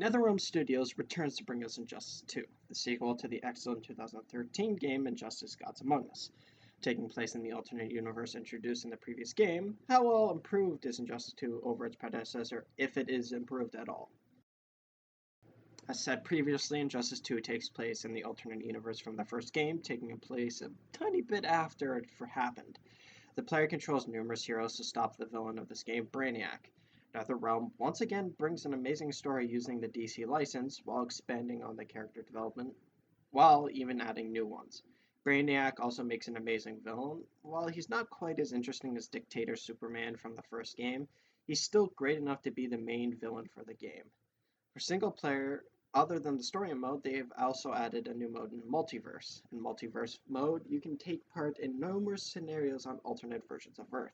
NetherRealm Studios returns to bring us Injustice 2, the sequel to the excellent 2013 game Injustice Gods Among Us. Taking place in the alternate universe introduced in the previous game, how well improved is Injustice 2 over its predecessor, if it is improved at all? As said previously, Injustice 2 takes place in the alternate universe from the first game, taking place a tiny bit after it happened. The player controls numerous heroes to stop the villain of this game, Brainiac. NetherRealm once again brings an amazing story using the DC license while expanding on the character development, while even adding new ones. Brainiac also makes an amazing villain. While he's not quite as interesting as Dictator Superman from the first game, he's still great enough to be the main villain for the game. For single player, other than the story mode, they've also added a new mode in Multiverse. In Multiverse mode, you can take part in numerous scenarios on alternate versions of Earth.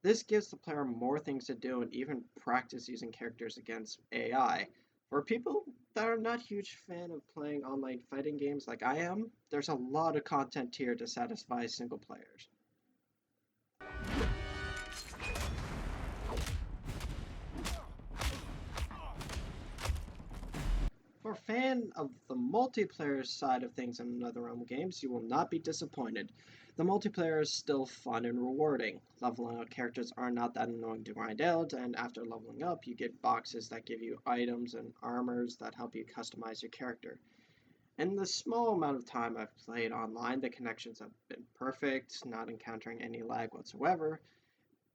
This gives the player more things to do and even practice using characters against AI. For people that are not huge fan of playing online fighting games like I am, there's a lot of content here to satisfy single players. For a fan of the multiplayer side of things in NetherRealm games, you will not be disappointed. The multiplayer is still fun and rewarding. Leveling up characters are not that annoying to grind out, and after leveling up, you get boxes that give you items and armors that help you customize your character. In the small amount of time I've played online, the connections have been perfect, not encountering any lag whatsoever.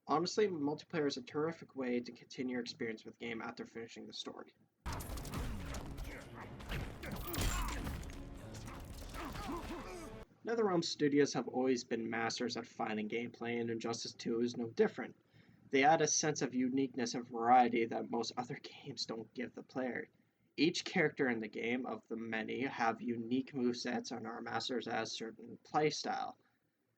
Honestly, multiplayer is a terrific way to continue your experience with the game after finishing the story. NetherRealm Studios have always been masters at finding gameplay, and Injustice 2 is no different. They add a sense of uniqueness and variety that most other games don't give the player. Each character in the game, of the many, have unique movesets and are masters at a certain playstyle.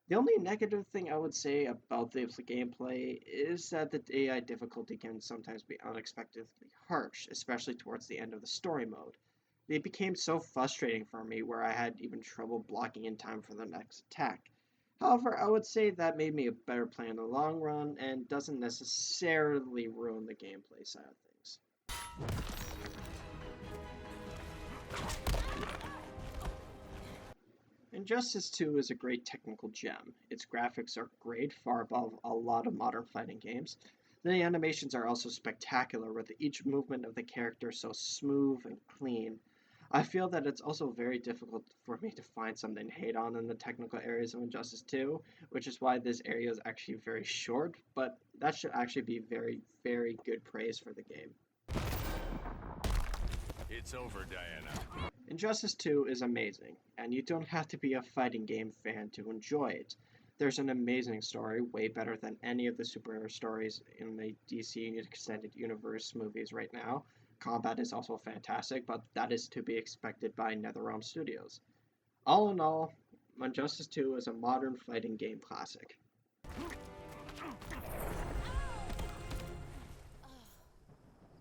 The only negative thing I would say about the gameplay is that the AI difficulty can sometimes be unexpectedly harsh, especially towards the end of the story mode. It became so frustrating for me where I had even trouble blocking in time for the next attack. However, I would say that made me a better player in the long run and doesn't necessarily ruin the gameplay side of things. Injustice 2 is a great technical gem. Its graphics are great, far above a lot of modern fighting games. The animations are also spectacular, with each movement of the character so smooth and clean. I feel that it's also very difficult for me to find something to hate on in the technical areas of Injustice 2, which is why this area is actually very short, but that should actually be very, very good praise for the game. It's over, Diana. Injustice 2 is amazing, and you don't have to be a fighting game fan to enjoy it. There's an amazing story, way better than any of the superhero stories in the DC Extended Universe movies right now. Combat is also fantastic, but that is to be expected by NetherRealm Studios. All in all, Injustice 2 is a modern fighting game classic.